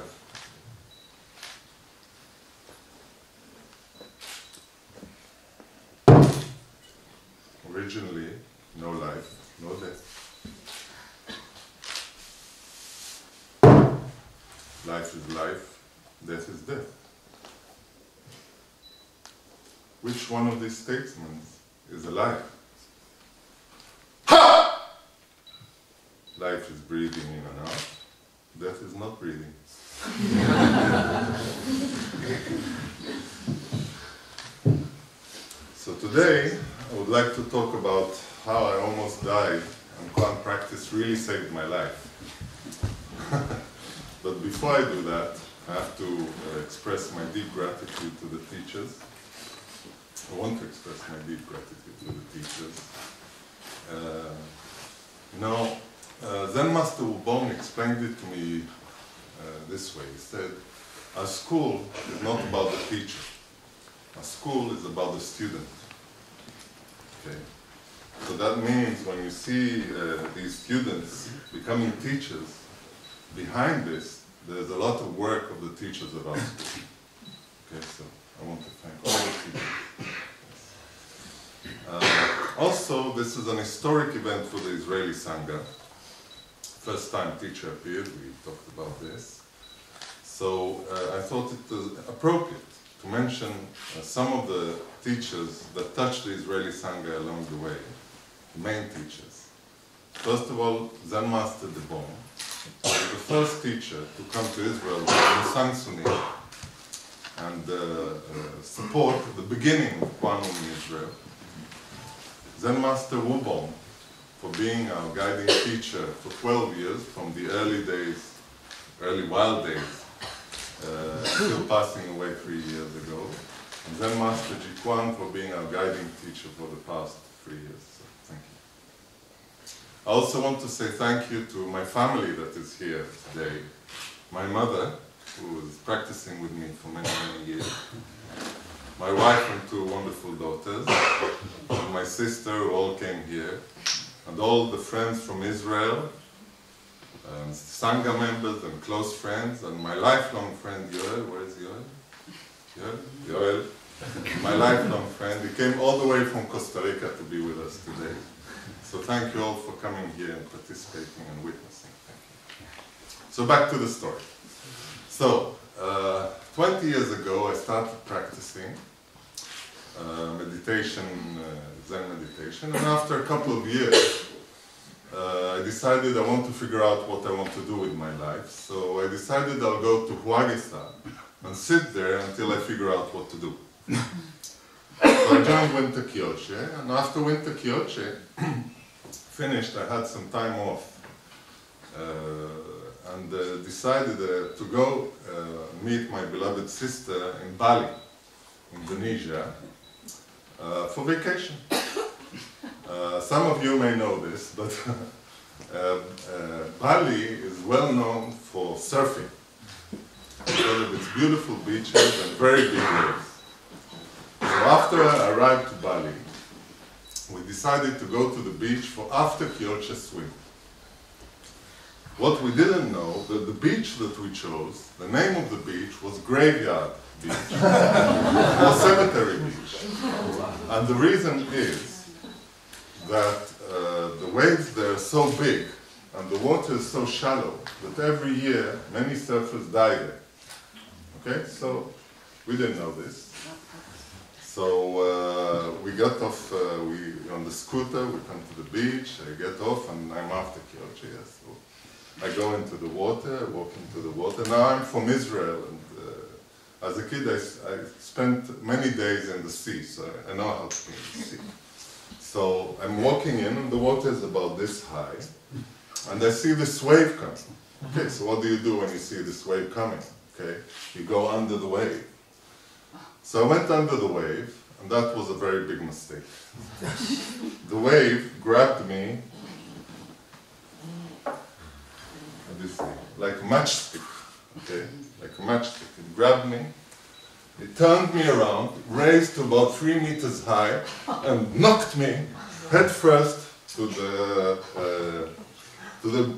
life. Originally, no life, no death. Life is life, death is death. Which one of these statements is alive? Ha! Life is breathing in and out, death is not breathing. So today, I would like to talk about how I almost died and Kwan practice really saved my life. But before I do that, I have to express my deep gratitude to the teachers. I want to express my deep gratitude to the teachers. Zen Master Jikwang explained it to me this way. He said, our school is not about the teacher. Our school is about the student. Okay. So that means when you see these students becoming teachers, behind this, there's a lot of work of the teachers of our school. Okay, so I want to thank all the teachers. Also, this is an historic event for the Israeli Sangha. First time teacher appeared, we talked about this. So I thought it was appropriate to mention some of the teachers that touched the Israeli Sangha along the way, the main teachers. First of all, Zen Master Jikwang, the first teacher to come to Israel in Sansuni and support the beginning of Kwan in Israel. Zen Master Jikwang, for being our guiding teacher for 12 years, from the early days, early wild days, still passing away 3 years ago. And Zen Master Jikwang for being our guiding teacher for the past 3 years. So thank you. I also want to say thank you to my family that is here today. My mother, who was practicing with me for many, many years. My wife and 2 wonderful daughters. And my sister, who all came here. And all the friends from Israel. And Sangha members and close friends, and my lifelong friend Yoel. Where is Yoel? Yoel. My lifelong friend. He came all the way from Costa Rica to be with us today. So thank you all for coming here and participating and witnessing. Thank you. So back to the story. So, 20 years ago I started practicing meditation, Zen meditation, and after a couple of years I decided I want to figure out what I want to do with my life. So I decided I'll go to Huagisa and sit there until I figure out what to do. So I joined Winter Kyoche, and after Winter Kyoche finished, I had some time off and decided to go meet my beloved sister in Bali, Indonesia, for vacation. Some of you may know this, but Bali is well known for surfing because of its beautiful beaches and very big waves. So after I arrived to Bali, we decided to go to the beach for after Kyoche swim. What we didn't know, that the beach that we chose, the name of the beach was Graveyard Beach, or Cemetery Beach. And the reason is that the waves there are so big and the water is so shallow that every year many surfers die there. Okay, so we didn't know this. So we got off, on the scooter, we come to the beach, I get off and I'm after Kyoche. Yes. So I go into the water, I walk into the water. Now I'm from Israel, and as a kid I spent many days in the sea, so I know how to be in the sea. So I'm walking in and the water is about this high, and I see this wave coming. Okay, so what do you do when you see this wave coming? Okay, you go under the wave. So I went under the wave, and that was a very big mistake. The wave grabbed me, like a matchstick, okay, like a matchstick. It grabbed me, it turned me around, raised to about 3 meters high, and knocked me head first to the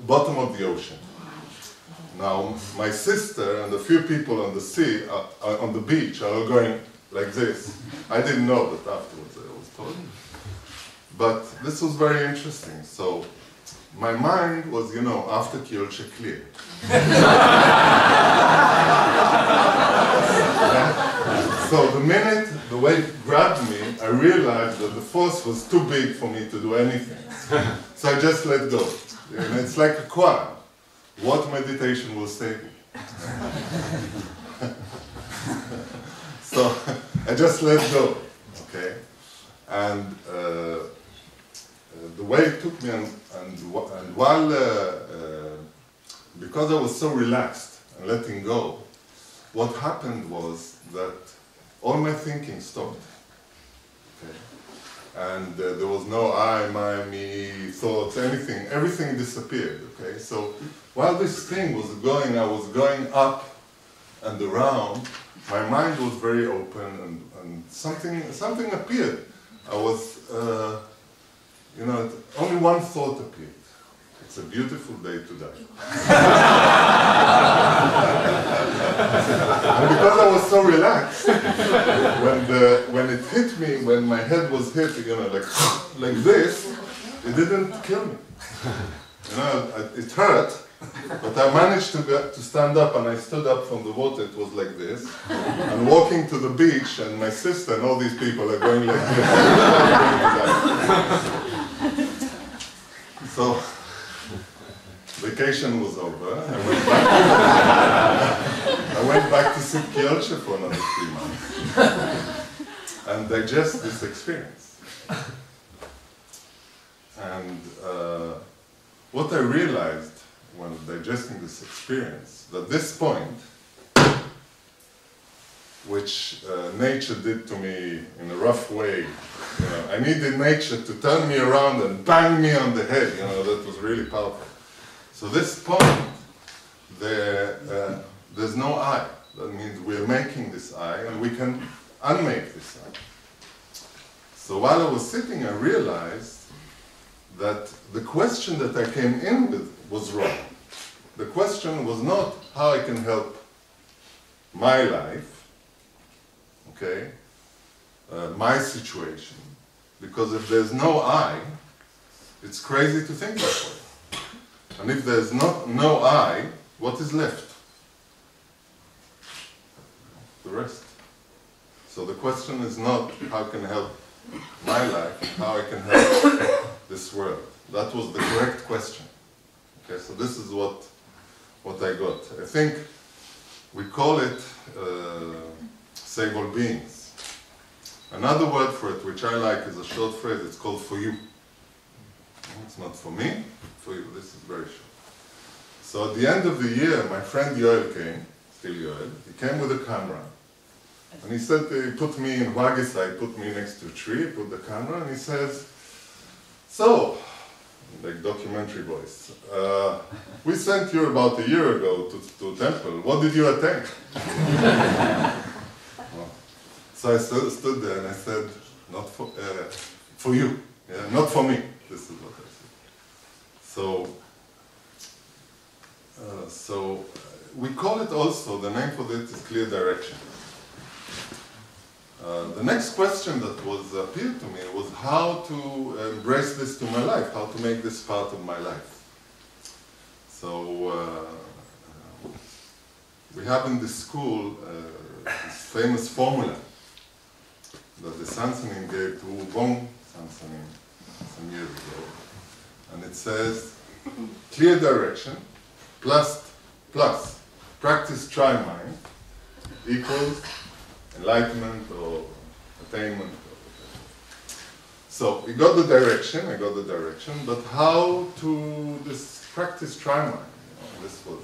bottom of the ocean. Now, my sister and a few people on the sea, on the beach, are all going like this. I didn't know that afterwards, I was told. But this was very interesting. So, my mind was, you know, after Kyolche clear. So the minute the wave grabbed me, I realized that the force was too big for me to do anything. So I just let go. And it's like a Kwan. What meditation will save me? So I just let go, okay? And the wave took me, and while, because I was so relaxed and letting go, what happened was that all my thinking stopped, okay? And there was no I, my, me, thoughts, anything, everything disappeared, okay? So while this thing was going, I was going up and around, my mind was very open, and something appeared. I was, you know, only one thought appeared. It's a beautiful day to die. And because I was so relaxed, when it hit me, when my head was hit, you know, like this, it didn't kill me. You know, it hurt, but I managed to stand up, and I stood up from the water. It was like this, and walking to the beach, and my sister and all these people are going like this. So, vacation was over. I went back to sit Kyolche for another 3 months and digest this experience. And what I realized when digesting this experience, that this point, which nature did to me in a rough way, you know, I needed nature to turn me around and bang me on the head, you know, that was really powerful. So this point, there's no I. That means we're making this I, and we can unmake this I. So while I was sitting, I realized that the question that I came in with was wrong. The question was not how I can help my life, okay, my situation. Because if there's no I, it's crazy to think that way. And if there's no I, what is left? The rest. So the question is not how can I help my life, how I can help this world. That was the correct question. Okay, so this is what I got. I think we call it save all beings. Another word for it, which I like, is a short phrase. It's called for you. It's not for me, for you. This is very short. So at the end of the year, my friend Yoel came, still Yoel. He came with a camera. And he said, he put me in Wagisa, he put me next to a tree, put the camera, and he says, so, like documentary voice, we sent you about a year ago to a temple. What did you attend? So I stood there and I said, not for you, yeah, not for me. This is what I said. So we call it also, the name for this is clear direction. The next question that was appealed to me was how to embrace this to my life, how to make this part of my life. So we have in this school this famous formula that the Sansanin gave to Wong Sansanin some years ago. And it says, clear direction plus practice try mind equals enlightenment or attainment. So we got the direction, I got the direction, but how to this practice try mind? You know, this was.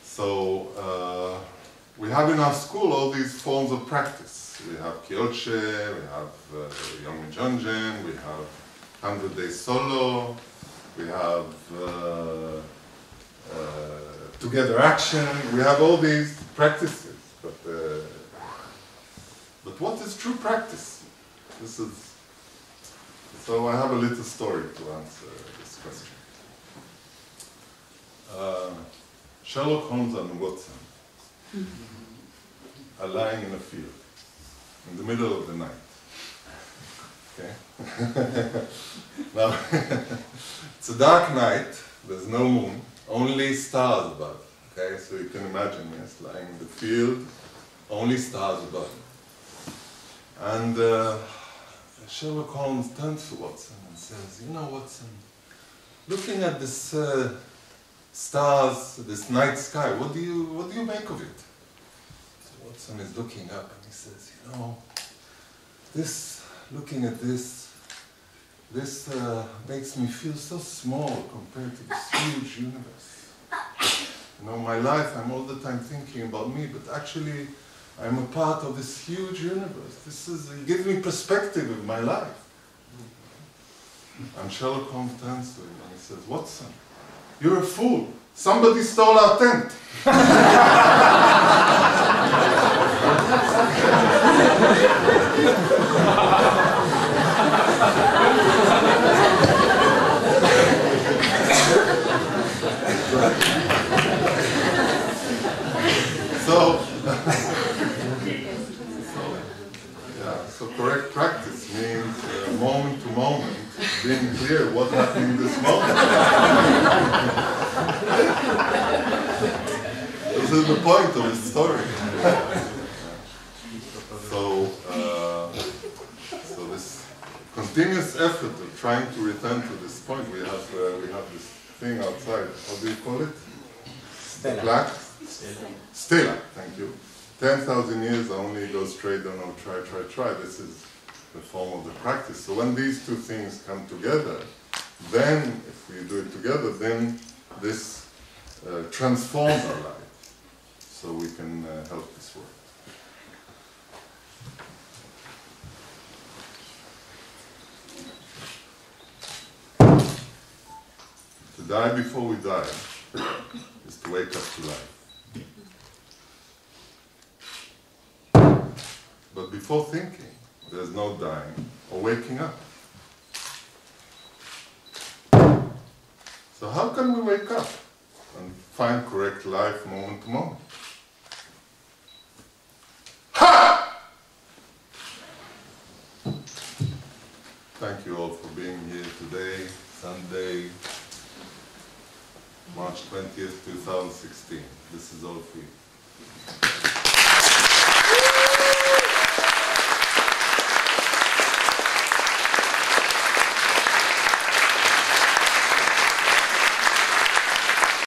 So we have in our school all these forms of practice. We have Kyolche, we have Yom Jonjen, we have 100 Days Solo, we have Together Action, we have all these practices. But what is true practice? This is, so I have a little story to answer this question. Sherlock Holmes and Watson are lying in a field in the middle of the night. Okay? Now, it's a dark night, there's no moon, only stars above. Okay, so you can imagine, yes, lying in the field, only stars above. And Sherlock Holmes turns to Watson and says, "You know, Watson, looking at this stars, this night sky, what do you make of it?" So Watson is looking up and he says, "You know, looking at this makes me feel so small compared to this huge universe. You know, my life, I'm all the time thinking about me, but actually I'm a part of this huge universe. It gives me perspective of my life." And Sherlock Holmes turns to him and he says, "Watson, you're a fool. Somebody stole our tent." So correct practice means moment to moment, being clear what happened in this moment. This is the point of the story. So this continuous effort of trying to return to this point, we have this thing outside. How do you call it? Stella. Black? Stella, thank you. 10,000 years, I only go straight, don't know, try. This is the form of the practice. So when these two things come together, then, if we do it together, then this transforms our life. So we can help this work. To die before we die is to wake up to life. But before thinking, there's no dying or waking up. So how can we wake up and find correct life moment to moment? Ha! Thank you all for being here today, Sunday, March 20th, 2016. This is all for you.